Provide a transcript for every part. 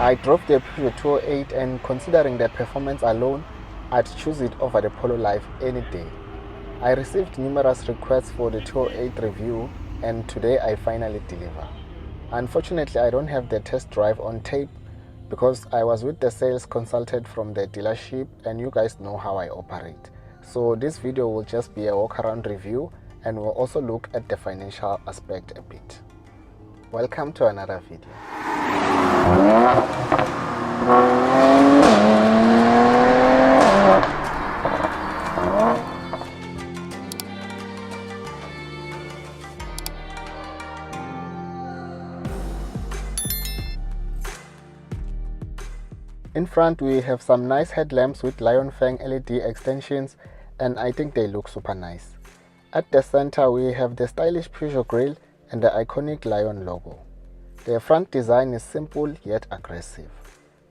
I drove the Peugeot 208 and considering the performance alone, I'd choose it over the Polo Life any day. I received numerous requests for the 208 review and today I finally deliver. Unfortunately, I don't have the test drive on tape because I was with the sales consultant from the dealership and you guys know how I operate. So this video will just be a walk around review and we'll also look at the financial aspect a bit. Welcome to another video. In front we have some nice headlamps with Lion Fang LED extensions and I think they look super nice. At the center we have the stylish Peugeot grille and the iconic Lion logo. The front design is simple yet aggressive.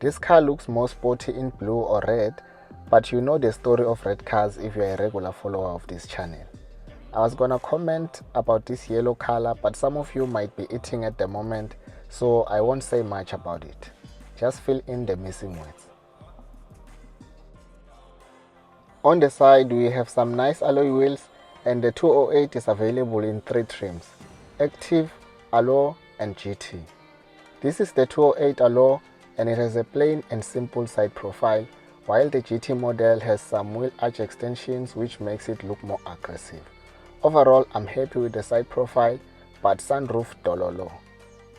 This car looks more sporty in blue or red, but you know the story of red cars if you're a regular follower of this channel. I was gonna comment about this yellow color, but some of you might be eating at the moment, so I won't say much about it. Just fill in the missing words. On the side we have some nice alloy wheels and the 208 is available in 3 trims: Active, Allure and GT. This is the 208 Allure and it has a plain and simple side profile, while the GT model has some wheel arch extensions which makes it look more aggressive. Overall, I'm happy with the side profile, but sunroof dololo.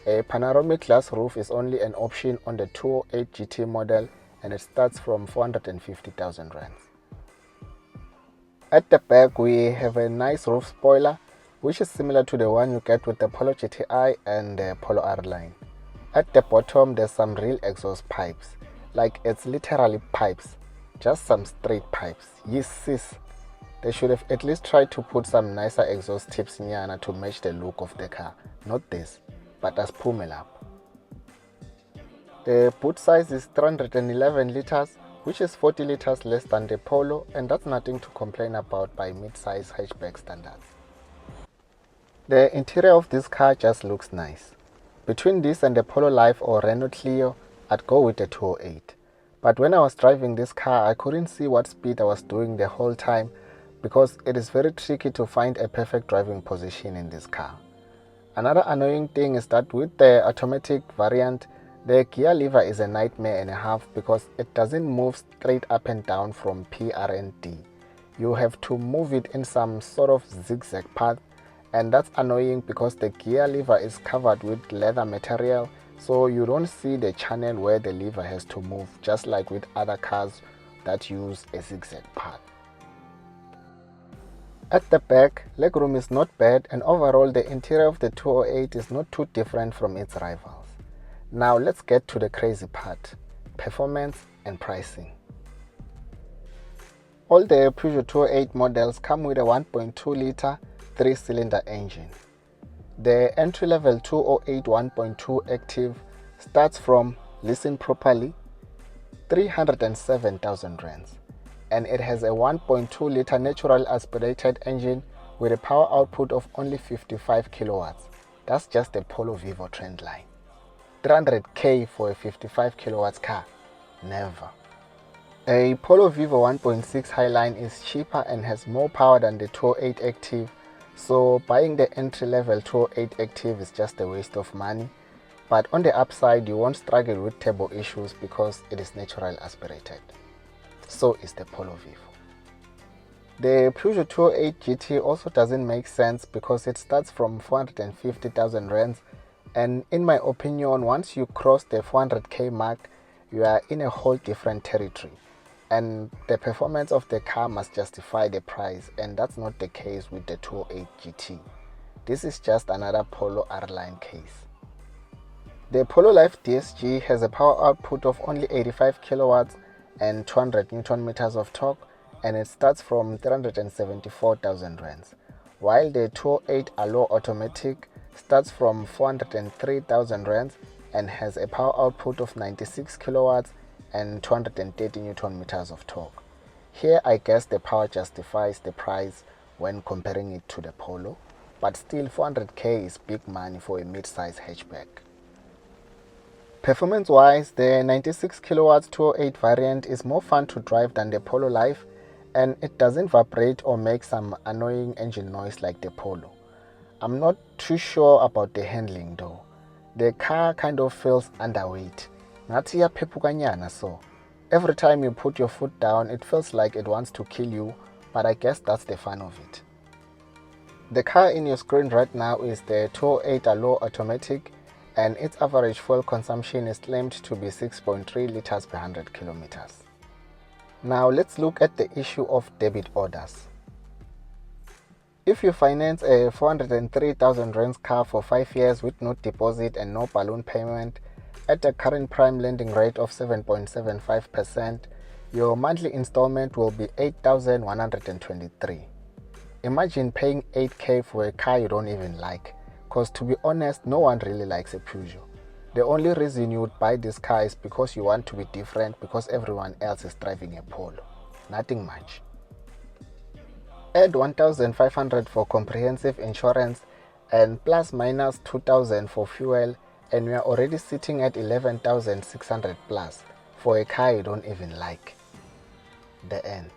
A panoramic glass roof is only an option on the 208 GT model and it starts from 450,000 rands. At the back we have a nice roof spoiler which is similar to the one you get with the Polo GTI and the Polo R line. At the bottom there's some real exhaust pipes, like it's literally pipes, just some straight pipes. Yes sis, they should have at least tried to put some nicer exhaust tips nyana to match the look of the car, not this, but as Pumelap. The boot size is 311 liters, which is 40 liters less than the Polo, and that's nothing to complain about by mid-size hatchback standards. The interior of this car just looks nice. Between this and the Polo Life or Renault Clio, I'd go with the 208. But when I was driving this car, I couldn't see what speed I was doing the whole time because it is very tricky to find a perfect driving position in this car. Another annoying thing is that with the automatic variant, the gear lever is a nightmare and a half because it doesn't move straight up and down from P, R and D. You have to move it in some sort of zigzag path, and that's annoying because the gear lever is covered with leather material, so you don't see the channel where the lever has to move, just like with other cars that use a zigzag path. At the back, legroom is not bad and overall the interior of the 208 is not too different from its rivals. Now let's get to the crazy part: performance and pricing. All the Peugeot 208 models come with a 1.2 liter 3-cylinder engine. The entry-level 208 1.2 Active starts from, listen properly, 307,000 rands, and it has a 1.2 liter natural aspirated engine with a power output of only 55 kilowatts. That's just a Polo Vivo trendline. 300k for a 55 kilowatts car? Never. A Polo Vivo 1.6 Highline is cheaper and has more power than the 208 Active, so buying the entry-level 208 Active is just a waste of money. But on the upside, you won't struggle with turbo issues because it is natural aspirated. So is the Polo Vivo. The Peugeot 208 GT also doesn't make sense because it starts from 450,000 rands, and in my opinion, once you cross the 400k mark, you are in a whole different territory. And the performance of the car must justify the price, and that's not the case with the 208 GT. This is just another Polo R-Line case. The Polo Life DSG has a power output of only 85 kilowatts and 200 Newton meters of torque, and it starts from 374,000 rands, while the 208 Allure Automatic starts from 403,000 rands and has a power output of 96 kilowatts and 230 Newton meters of torque. Here I guess the power justifies the price when comparing it to the Polo, but still 400k is big money for a mid-size hatchback. Performance-wise, the 96 kilowatts 208 variant is more fun to drive than the Polo Life, and it doesn't vibrate or make some annoying engine noise like the Polo. I'm not too sure about the handling though. The car kind of feels underweight. Ngathi iyaphepukanyana so. Every time you put your foot down, it feels like it wants to kill you, but I guess that's the fun of it. The car in your screen right now is the 208 Allure automatic, and its average fuel consumption is claimed to be 6.3 liters per 100 kilometers. Now let's look at the issue of debit orders. If you finance a 403,000 rands car for 5 years with no deposit and no balloon payment at a current prime lending rate of 7.75%, your monthly installment will be 8,123. Imagine paying 8k for a car you don't even like, because to be honest, no one really likes a Peugeot. The only reason you would buy this car is because you want to be different, because everyone else is driving a Polo. Nothing much. Add 1,500 for comprehensive insurance and plus minus 2,000 for fuel, and we are already sitting at 11,600 plus for a car you don't even like. The end.